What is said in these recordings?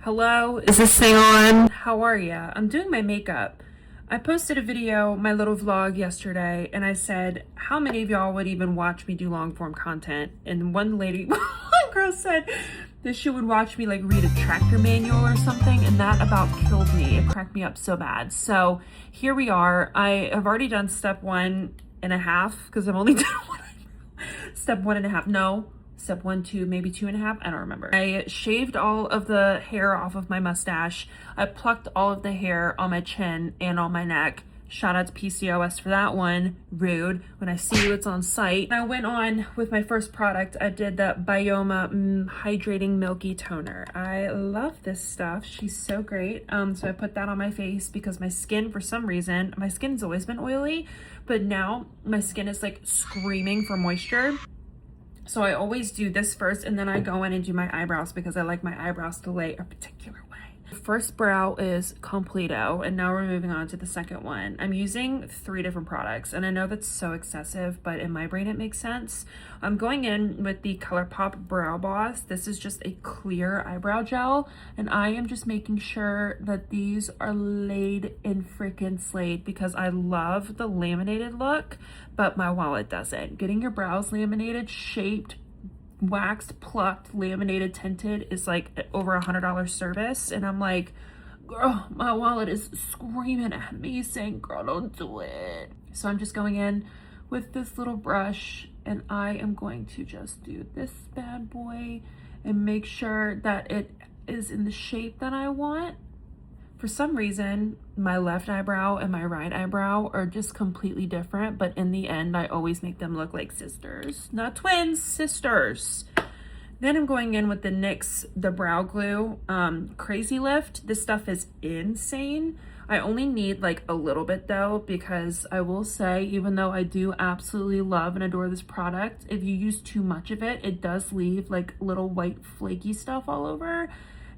Hello, is this thing on? How are ya? I'm doing my makeup. I posted a video, my little vlog yesterday, and I said, how many of y'all would even watch me do long form content? And one lady, one girl said that she would watch me like read a tractor manual or something, and that about killed me. It cracked me up so bad. So here we are. I have already done step 1.5 because I've only done step 1.5. No. Step 1, 2, maybe 2.5. I don't remember. I shaved all of the hair off of my mustache. I plucked all of the hair on my chin and on my neck. Shout out to PCOS for that one. Rude. When I see you, it's on site. I went on with my first product. I did the Eyebrow Hydrating Milky Toner. I love this stuff. She's so great. So I put that on my face because my skin, for some reason, my skin's always been oily, but now my skin is like screaming for moisture. So I always do this first, and then I go in and do my eyebrows because I like my eyebrows to lay a particular way. The first brow is Completo, and now we're moving on to the second one. I'm using 3 different products, and I know that's so excessive, but in my brain it makes sense. I'm going in with the ColourPop Brow Boss. This is just a clear eyebrow gel, and I am just making sure that these are laid in freaking slate because I love the laminated look, but my wallet doesn't. Getting your brows laminated, shaped, waxed, plucked, laminated, tinted is like over $100 service, and I'm like, girl, my wallet is screaming at me saying, girl, don't do it. So I'm just going in with this little brush, and I am going to just do this bad boy and make sure that it is in the shape that I want. For some reason, my left eyebrow and my right eyebrow are just completely different, but in the end, I always make them look like sisters. Not twins, sisters. Then I'm going in with the NYX, the Brow Glue Crazy Lift. This stuff is insane. I only need like a little bit though, because I will say, even though I do absolutely love and adore this product, if you use too much of it, it does leave like little white flaky stuff all over.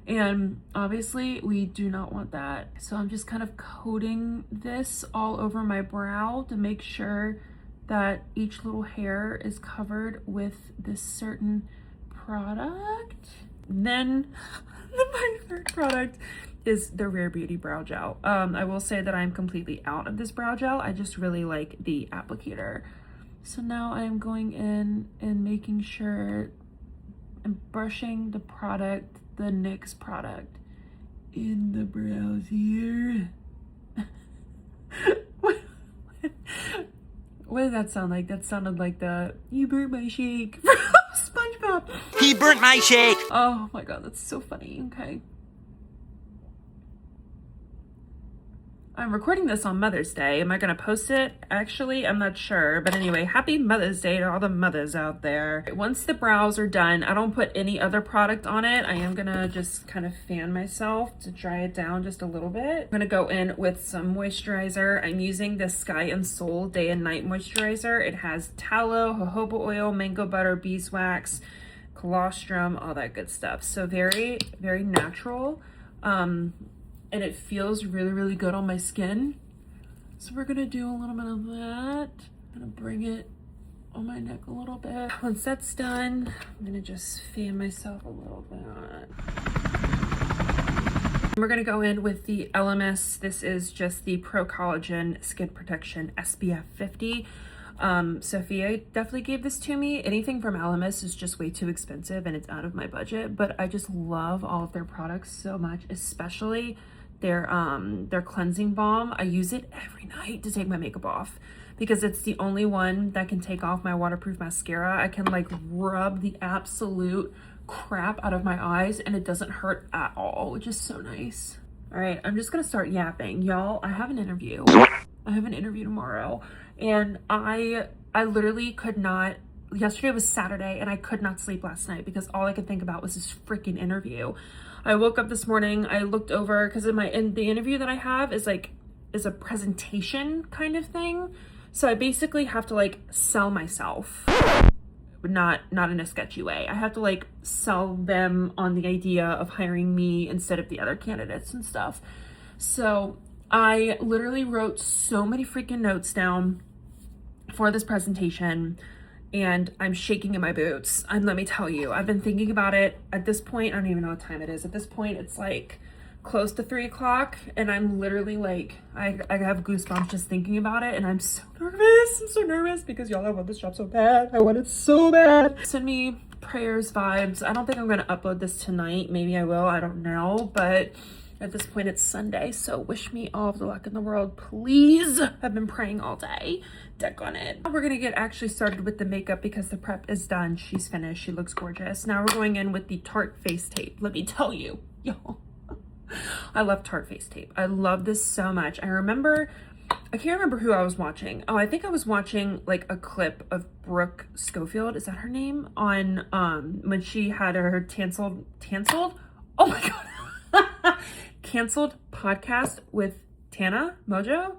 And obviously we do not want that. So I'm just kind of coating this all over my brow to make sure that each little hair is covered with this certain product. Then my third product is the Rare Beauty Brow Gel. I will say that I'm completely out of this brow gel. I just really like the applicator. So now I'm going in and making sure I'm brushing the product, the NYX product, in the brows here. What did that sound like? That sounded like the "you burnt my shake" from SpongeBob. He burnt my shake. Oh my god, that's so funny. Okay. I'm recording this on Mother's Day. Am I gonna post it? Actually, I'm not sure. But anyway, happy Mother's Day to all the mothers out there. Once the brows are done, I don't put any other product on it. I am gonna just kind of fan myself to dry it down just a little bit. I'm gonna go in with some moisturizer. I'm using the Sky and Soul Day and Night Moisturizer. It has tallow, jojoba oil, mango butter, beeswax, colostrum, all that good stuff. So very, very natural. And it feels really, really good on my skin. So we're gonna do a little bit of that. I'm gonna bring it on my neck a little bit. Once that's done, I'm gonna just fan myself a little bit. We're gonna go in with the LMS. This is just the Pro Collagen Skin Protection SPF 50. Sophia definitely gave this to me. Anything from LMS is just way too expensive and it's out of my budget, but I just love all of their products so much, especially their cleansing balm. I use it every night to take my makeup off because it's the only one that can take off my waterproof mascara. I can like rub the absolute crap out of my eyes and it doesn't hurt at all, which is so nice. All right, I'm just gonna start yapping. Y'all, I have an interview. I have an interview tomorrow, and I literally could not. Yesterday was Saturday and I could not sleep last night because all I could think about was this freaking interview. I woke up this morning, I looked over because in the interview that I have is a presentation kind of thing. So I basically have to like sell myself, but not in a sketchy way. I have to like sell them on the idea of hiring me instead of the other candidates and stuff. So I literally wrote so many freaking notes down for this presentation. and I'm shaking in my boots. And let me tell you, I've been thinking about it. At this point, I don't even know what time it is. At this point, it's like close to 3 o'clock, and I'm literally like, I have goosebumps just thinking about it, and I'm so nervous. I'm so nervous because y'all, I want this job so bad. I want it so bad. Send me prayers, vibes. I don't think I'm gonna upload this tonight. Maybe I will, I don't know, but at this point it's Sunday, so wish me all of the luck in the world, please. I've been praying all day. Deck on it. We're gonna get actually started with the makeup because the prep is done. She's finished. She looks gorgeous. Now we're going in with the Tarte face tape. Let me tell you, y'all, I love Tarte face tape. I love this so much. I can't remember who I was watching. Oh, I think I was watching like a clip of Brooke Schofield, is that her name? On when she had her canceled, oh my god, canceled podcast with Tana Mojo.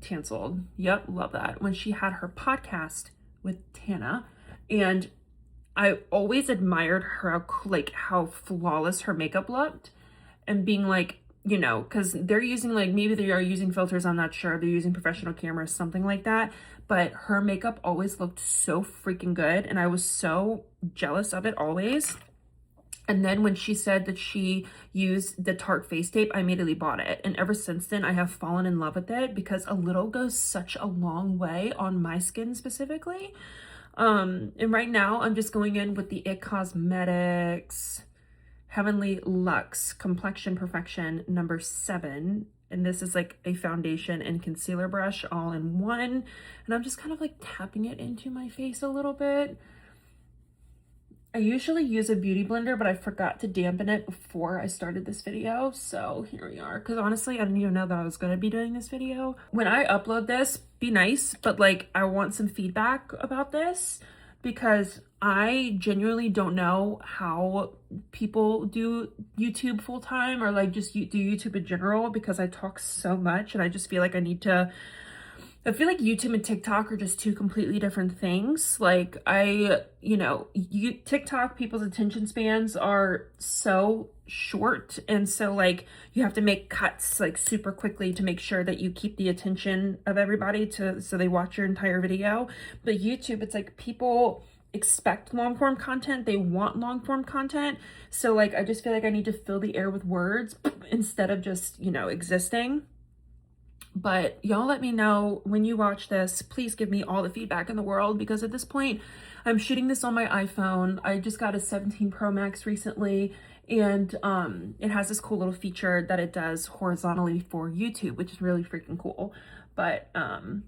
Canceled. Yep, love that. When she had her podcast with Tana, and I always admired her, like how flawless her makeup looked, and being like, you know, because they're using, like, maybe they are using filters, I'm not sure, they're using professional cameras, something like that, but her makeup always looked so freaking good, and I was so jealous of it always. And then when she said that she used the Tarte face tape, I immediately bought it. And ever since then, I have fallen in love with it because a little goes such a long way on my skin specifically. And right now, I'm just going in with the IT Cosmetics Heavenly Luxe Complexion Perfection number 7. And this is like a foundation and concealer brush all in one. And I'm just kind of like tapping it into my face a little bit. I usually use a beauty blender, but I forgot to dampen it before I started this video. So here we are. Because honestly, I didn't even know that I was going to be doing this video. When I upload this, be nice, but like I want some feedback about this because I genuinely don't know how people do YouTube full time or like just do YouTube in general because I talk so much and I just feel like I feel like YouTube and TikTok are just two completely different things. Like TikTok, people's attention spans are so short. And so like you have to make cuts like super quickly to make sure that you keep the attention of everybody so they watch your entire video. But YouTube, it's like people expect long form content. They want long form content. So like, I just feel like I need to fill the air with words instead of just, existing. But y'all let me know when you watch this. Please give me all the feedback in the world because at this point, I'm shooting this on my iPhone. I just got a 17 Pro Max recently, and it has this cool little feature that it does horizontally for YouTube, which is really freaking cool. But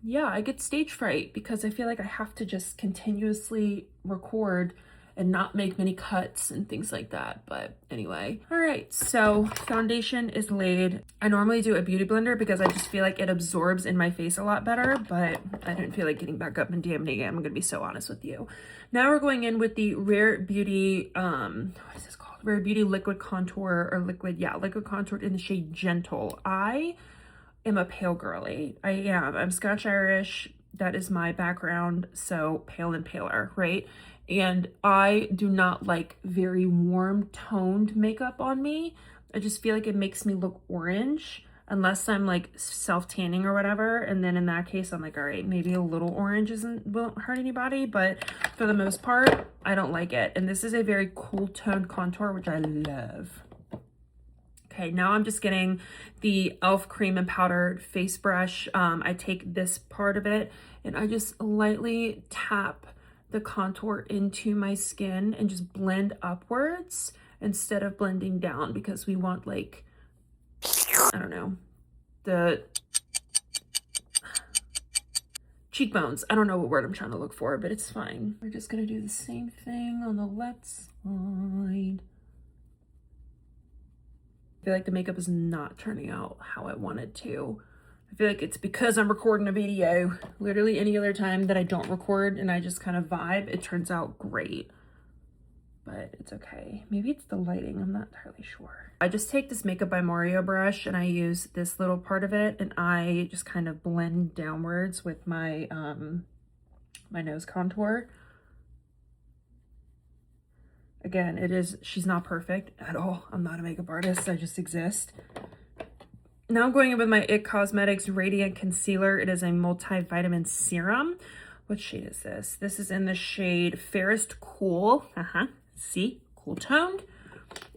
yeah, I get stage fright because I feel like I have to just continuously record and not make many cuts and things like that. But anyway, all right, so foundation is laid. I normally do a beauty blender because I just feel like it absorbs in my face a lot better, but I didn't feel like getting back up and dampening it. I'm gonna be so honest with you. Now we're going in with the Rare Beauty, what is this called? Rare Beauty Liquid Contour or liquid contour in the shade Gentle. I am a pale girly. I'm Scotch Irish. That is my background, so pale and paler, right? And I do not like very warm toned makeup on me. I just feel like it makes me look orange unless I'm like self-tanning or whatever. And then in that case, I'm like, all right, maybe a little orange won't hurt anybody. But for the most part, I don't like it. And this is a very cool toned contour, which I love. Okay, now I'm just getting the e.l.f. cream and powder face brush. I take this part of it and I just lightly tap the contour into my skin and just blend upwards instead of blending down because we want like, I don't know, the cheekbones. I don't know what word I'm trying to look for, but it's fine. We're just gonna do the same thing on the left side. I feel like the makeup is not turning out how I wanted to. I feel like it's because I'm recording a video. Literally any other time that I don't record and I just kind of vibe, it turns out great. But it's okay. Maybe it's the lighting, I'm not entirely sure. I just take this Makeup by Mario brush and I use this little part of it and I just kind of blend downwards with my my nose contour. Again, she's not perfect at all. I'm not a makeup artist, I just exist. Now I'm going in with my IT Cosmetics Radiant Concealer. It is a multivitamin serum. What shade is this? This is in the shade Fairest Cool. See? Cool toned.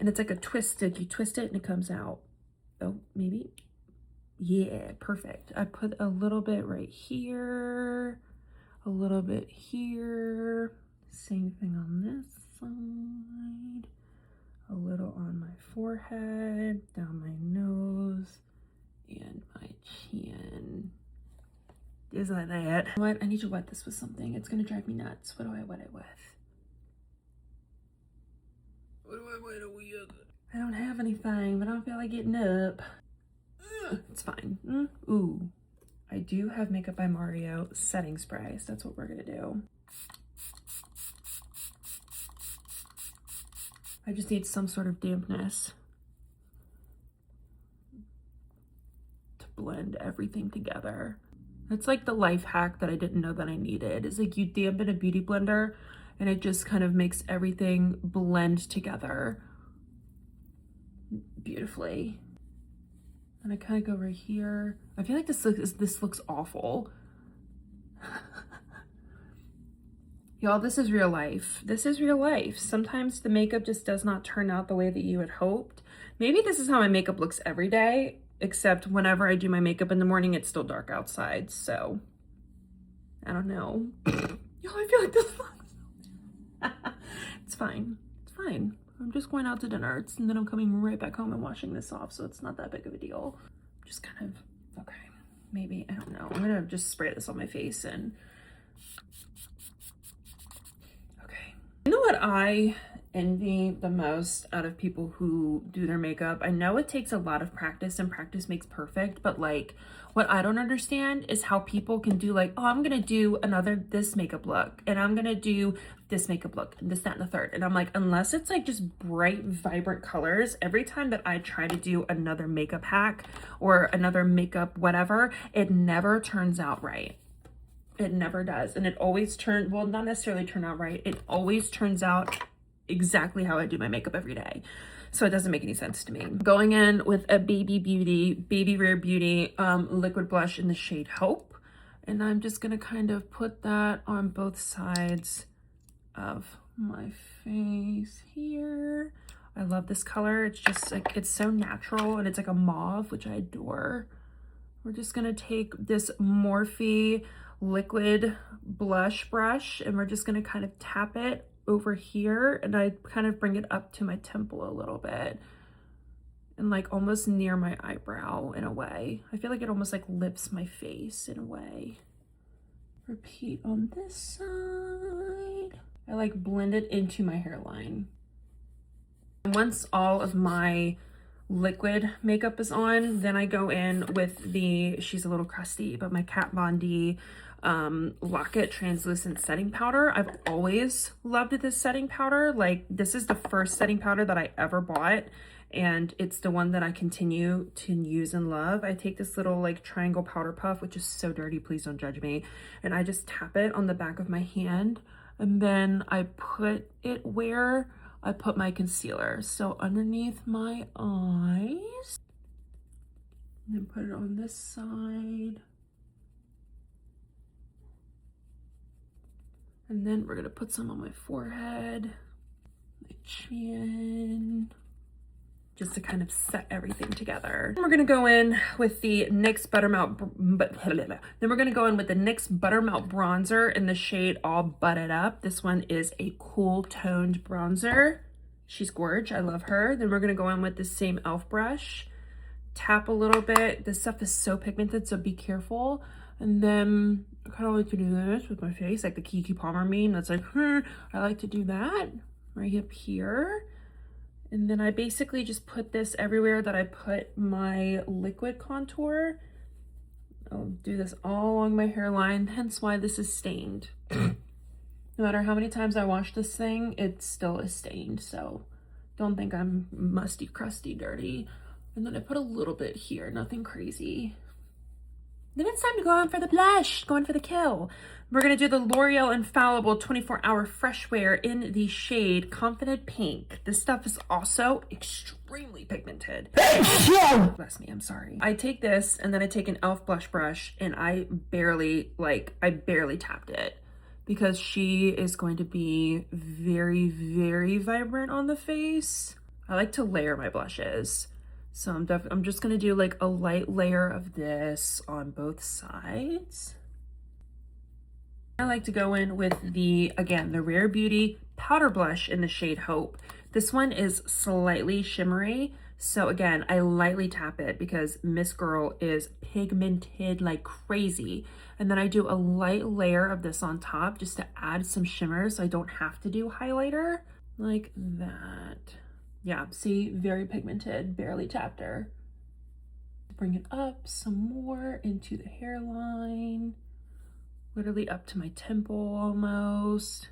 And it's like a twisted. You twist it and it comes out. Oh, maybe. Yeah, perfect. I put a little bit right here. A little bit here. Same thing on this side. A little on my forehead, down my nose, and my chin. Is that it? What? I need to wet this with something. It's gonna drive me nuts. What do I wet it with? What do I wet it with? I don't have anything, but I don't feel like getting up. It's fine. Ooh. I do have Makeup by Mario setting spray, so that's what we're gonna do. I just need some sort of dampness to blend everything together. It's like the life hack that I didn't know that I needed. It's like you dampen a beauty blender and it just kind of makes everything blend together beautifully. And I kind of go right here. I feel like this looks awful. Y'all, this is real life. This is real life. Sometimes the makeup just does not turn out the way that you had hoped. Maybe this is how my makeup looks every day, except whenever I do my makeup in the morning, it's still dark outside. So, I don't know. Y'all, I feel like this looks... It's fine. It's fine. I'm just going out to dinner, and then I'm coming right back home and washing this off, so it's not that big of a deal. Just kind of, okay, maybe, I don't know. I'm gonna just spray this on my face and... You know what I envy the most out of people who do their makeup? I know it takes a lot of practice and practice makes perfect, but like what I don't understand is how people can do like, oh, I'm gonna do this makeup look and I'm gonna do this makeup look and this, that, and the third. And I'm like, unless it's like just bright, vibrant colors, every time that I try to do another makeup hack or another makeup whatever, it never turns out right. It never does. And it always well, not necessarily turn out right. It always turns out exactly how I do my makeup every day. So it doesn't make any sense to me. Going in with a Baby Rare Beauty liquid blush in the shade Hope. And I'm just gonna kind of put that on both sides of my face here. I love this color. It's just like, it's so natural and it's like a mauve, which I adore. We're just gonna take this Morphe liquid blush brush and we're just going to kind of tap it over here, and I kind of bring it up to my temple a little bit and like almost near my eyebrow in a way. I feel like it almost like lifts my face in a way. Repeat on this side. I like blend it into my hairline. And once all of my liquid makeup is on, then I go in with she's a little crusty, but my Kat Von D Lock-It translucent setting powder. I've always loved this setting powder. Like, this is the first setting powder that I ever bought, and it's the one that I continue to use and love. I take this little like triangle powder puff, which is so dirty, please don't judge me, and I just tap it on the back of my hand, and then I put it where I put my concealer, so underneath my eyes, and then put it on this side. And then we're gonna put some on my forehead, my chin, just to kind of set everything together. Then we're gonna go in with the NYX then we're gonna go in with the NYX Buttermelt bronzer in the shade All Butted Up. This one is a cool toned bronzer. She's gorgeous, I love her. Then we're gonna go in with the same e.l.f. brush, tap a little bit. This stuff is so pigmented, so be careful. And then I kind of like to do this with my face, like the Kiki Palmer meme. That's like, I like to do that right up here. And then I basically just put this everywhere that I put my liquid contour. I'll do this all along my hairline, hence why this is stained. No matter how many times I wash this thing, it still is stained. So don't think I'm musty, crusty, dirty. And then I put a little bit here, nothing crazy. Then it's time to go in for the blush, go in for the kill. We're gonna do the L'Oreal Infallible 24-Hour Fresh Wear in the shade Confident Pink. This stuff is also extremely pigmented. Bless me, I'm sorry. I take this and then I take an e.l.f. blush brush and I barely tapped it. because she is going to be very, very vibrant on the face. I like to layer my blushes. So I'm just gonna do like a light layer of this on both sides. I like to go in with the, again, the Rare Beauty powder blush in the shade Hope. This one is slightly shimmery. So again, I lightly tap it because Miss Girl is pigmented like crazy. And then I do a light layer of this on top just to add some shimmer so I don't have to do highlighter like that. Yeah, see, very pigmented, barely tapped her. Bring it up some more into the hairline, literally up to my temple almost.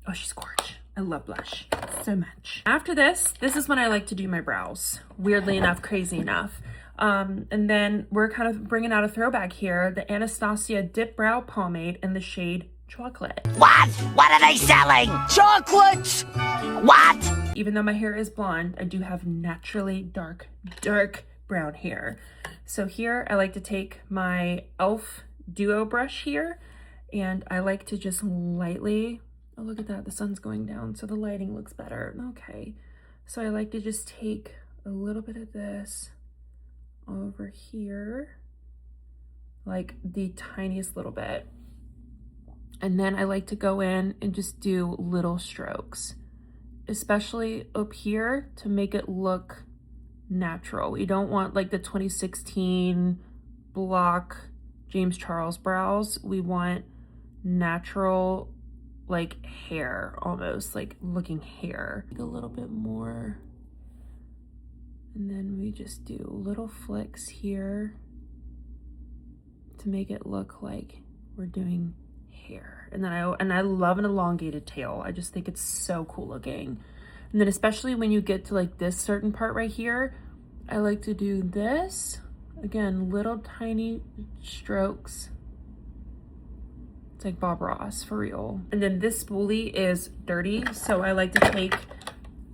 Oh, she's gorgeous. I love blush so much. After this is when I like to do my brows. Weirdly enough, crazy enough. And then we're kind of bringing out a throwback here, the Anastasia Dip Brow Pomade in the shade Chocolate. What? What are they selling? Chocolates! What? Even though my hair is blonde, I do have naturally dark brown hair. So here I like to take my e.l.f. Duo brush here, and I like to just lightly, oh look at that, the sun's going down so the lighting looks better. Okay, so I like to just take a little bit of this over here, like the tiniest little bit. And then I like to go in and just do little strokes, especially up here to make it look natural. We don't want like the 2016 block James Charles brows. We want natural, like hair, almost like looking hair. A little bit more. And then we just do little flicks here to make it look like we're doing hair. And then I love an elongated tail. I just think it's so cool looking. And then especially when you get to like this certain part right here, I like to do this. Again, little tiny strokes. It's like Bob Ross, for real. And then this spoolie is dirty, so I like to take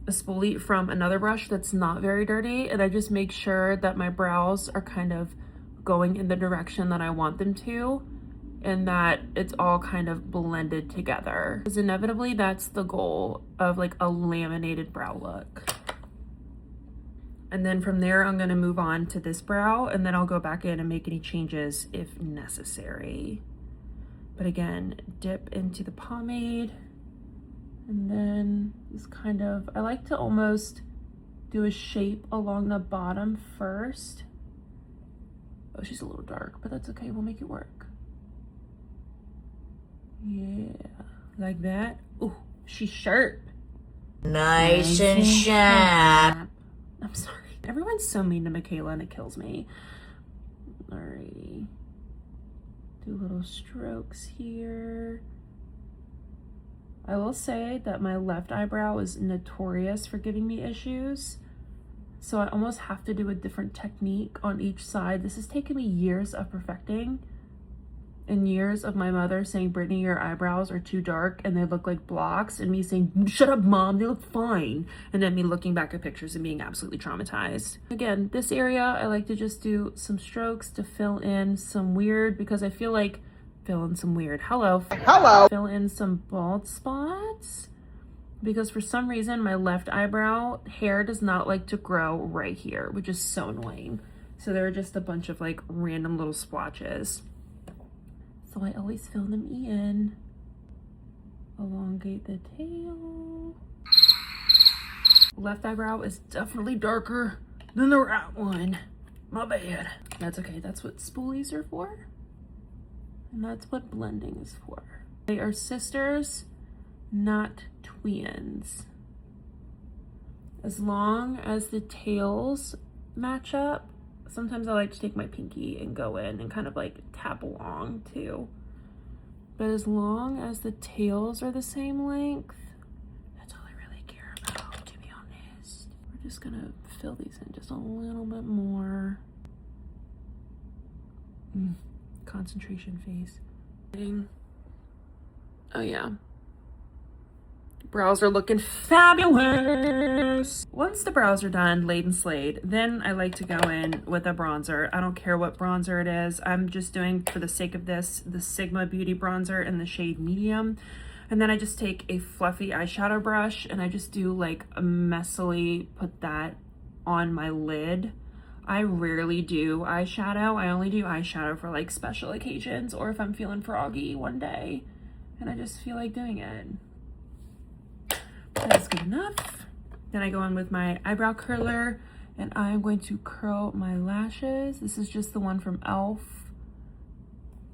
a spoolie from another brush that's not very dirty, and I just make sure that my brows are kind of going in the direction that I want them to, and that it's all kind of blended together. Because inevitably that's the goal of like a laminated brow look. And then from there, I'm gonna move on to this brow, and then I'll go back in and make any changes if necessary. But again, dip into the pomade, and then just kind of, I like to almost do a shape along the bottom first. Oh, she's a little dark, but that's okay, we'll make it work. Yeah, like that. Ooh, she's sharp. Nice and sharp. I'm sorry. Everyone's so mean to Michaela and it kills me. Alrighty. Do little strokes here. I will say that my left eyebrow is notorious for giving me issues. So I almost have to do a different technique on each side. This has taken me years of perfecting, and years of my mother saying, Brittany, your eyebrows are too dark and they look like blocks, and me saying, shut up mom, they look fine. And then me looking back at pictures and being absolutely traumatized. Again, this area, I like to just do some strokes to fill in some weird, because I feel like, fill in some bald spots. Because for some reason, my left eyebrow hair does not like to grow right here, which is so annoying. So there are just a bunch of like random little splotches. So I always fill them in. Elongate the tail. Left eyebrow is definitely darker than the right one. My bad. That's okay, that's what spoolies are for. And that's what blending is for. They are sisters, not twins. As long as the tails match up. Sometimes I like to take my pinky and go in and kind of like tap along too. But as long as the tails are the same length, that's all I really care about, to be honest. We're just gonna fill these in just a little bit more. Concentration face. Oh yeah. Brows are looking fabulous. juice. Once the brows are done, laid and slayed, then I like to go in with a bronzer. I don't care what bronzer it is. I'm just doing, for the sake of this, the Sigma Beauty bronzer in the shade medium. And then I just take a fluffy eyeshadow brush and I just do like a messily put that on my lid. I rarely do eyeshadow. I only do eyeshadow for like special occasions or if I'm feeling froggy one day and I just feel like doing it. That's good enough. Then I go in with my eyebrow curler and I'm going to curl my lashes. This is just the one from e.l.f.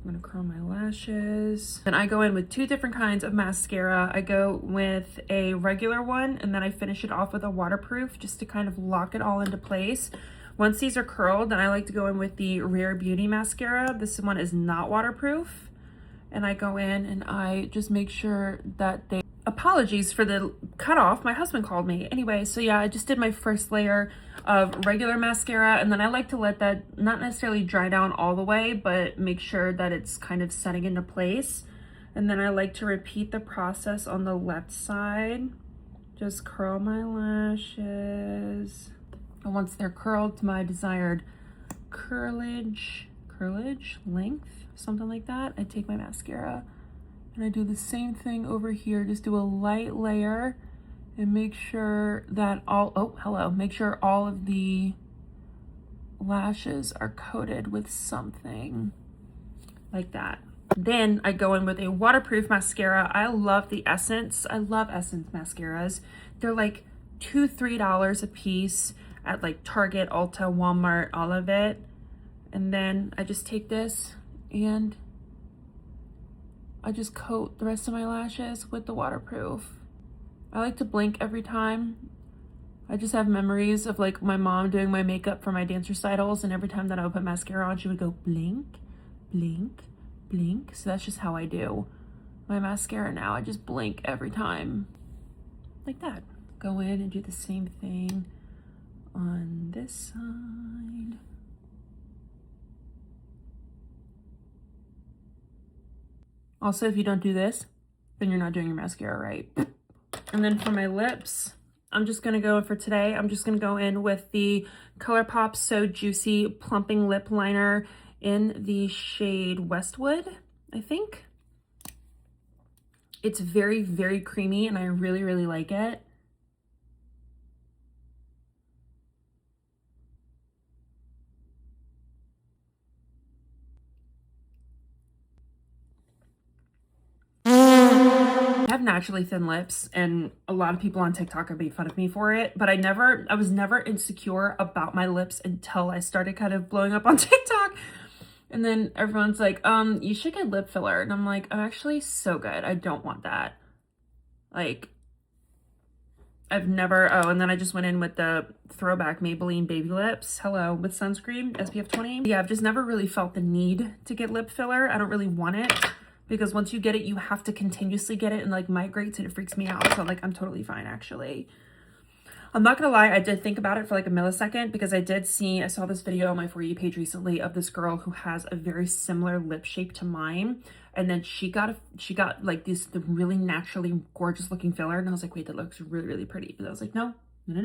I'm gonna curl my lashes. Then I go in with two different kinds of mascara. I go with a regular one and then I finish it off with a waterproof just to kind of lock it all into place. Once these are curled, then I like to go in with the Rare Beauty mascara. This one is not waterproof. And I go in and I just make sure that they... Apologies for the cutoff. My husband called me. Anyway, so yeah, I just did my first layer of regular mascara and then I like to let that not necessarily dry down all the way, but make sure that it's kind of setting into place. And then I like to repeat the process on the left side. Just curl my lashes. And once they're curled to my desired curlage, length, something like that, I take my mascara and I do the same thing over here. Just do a light layer and make sure that make sure all of the lashes are coated with something like that. Then I go in with a waterproof mascara. I love the Essence. I love Essence mascaras. They're like $2-3 a piece at like Target, Ulta, Walmart, all of it. And then I just take this and I just coat the rest of my lashes with the waterproof. I like to blink every time. I just have memories of like my mom doing my makeup for my dance recitals, and every time that I would put mascara on, she would go blink, blink, blink. So that's just how I do my mascara now. I just blink every time, like that. Go in and do the same thing on this side. Also, if you don't do this, then you're not doing your mascara right. And then for my lips, I'm just gonna go for today, I'm just gonna go in with the ColourPop So Juicy Plumping Lip Liner in the shade Westwood, I think. It's very, very creamy and I really, really like it. I have naturally thin lips and a lot of people on TikTok have made fun of me for it, but I was never insecure about my lips until I started kind of blowing up on TikTok. And then everyone's like, you should get lip filler. And I'm like, I'm actually so good. I don't want that. Like, I've never, oh, and then I just went in with the throwback Maybelline Baby Lips. Hello, with sunscreen, SPF 20. Yeah, I've just never really felt the need to get lip filler. I don't really want it, because once you get it, you have to continuously get it and like migrates and it freaks me out. So like, I'm totally fine actually. I'm not gonna lie, I did think about it for like a millisecond because I saw this video on my For You page recently of this girl who has a very similar lip shape to mine. And then she got like the really naturally gorgeous looking filler. And I was like, wait, that looks really, really pretty. But I was like, no, you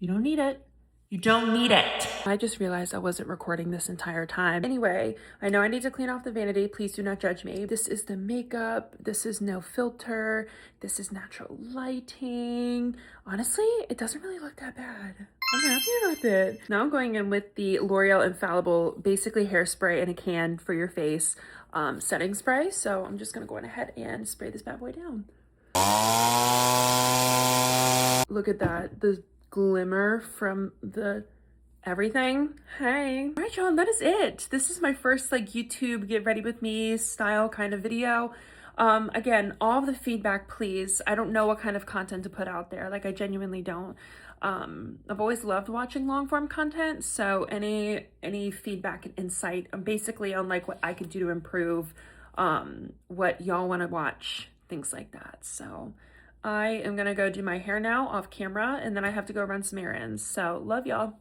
don't need it. You don't need it. I just realized I wasn't recording this entire time. Anyway, I know I need to clean off the vanity. Please do not judge me. This is the makeup. This is no filter. This is natural lighting. Honestly, it doesn't really look that bad. I'm happy about it. Now I'm going in with the L'Oreal Infallible, basically hairspray in a can for your face, setting spray. So I'm just gonna go ahead and spray this bad boy down. Look at that. The glimmer from the everything. Hey, all right, y'all, that is it. This is my first like YouTube get ready with me style kind of video. Again, all of the feedback, please. I don't know what kind of content to put out there. Like, I genuinely don't. I've always loved watching long form content, so any feedback and insight basically on like what I could do to improve what y'all want to watch, things like that. So I am gonna go do my hair now off camera, and then I have to go run some errands. So love y'all.